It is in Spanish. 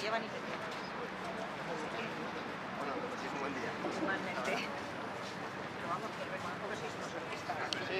llevan y pequeñas. Bueno, pues sí, es un buen día. Igualmente. Pero vamos, que reconozco que sois unos artistas. Sí,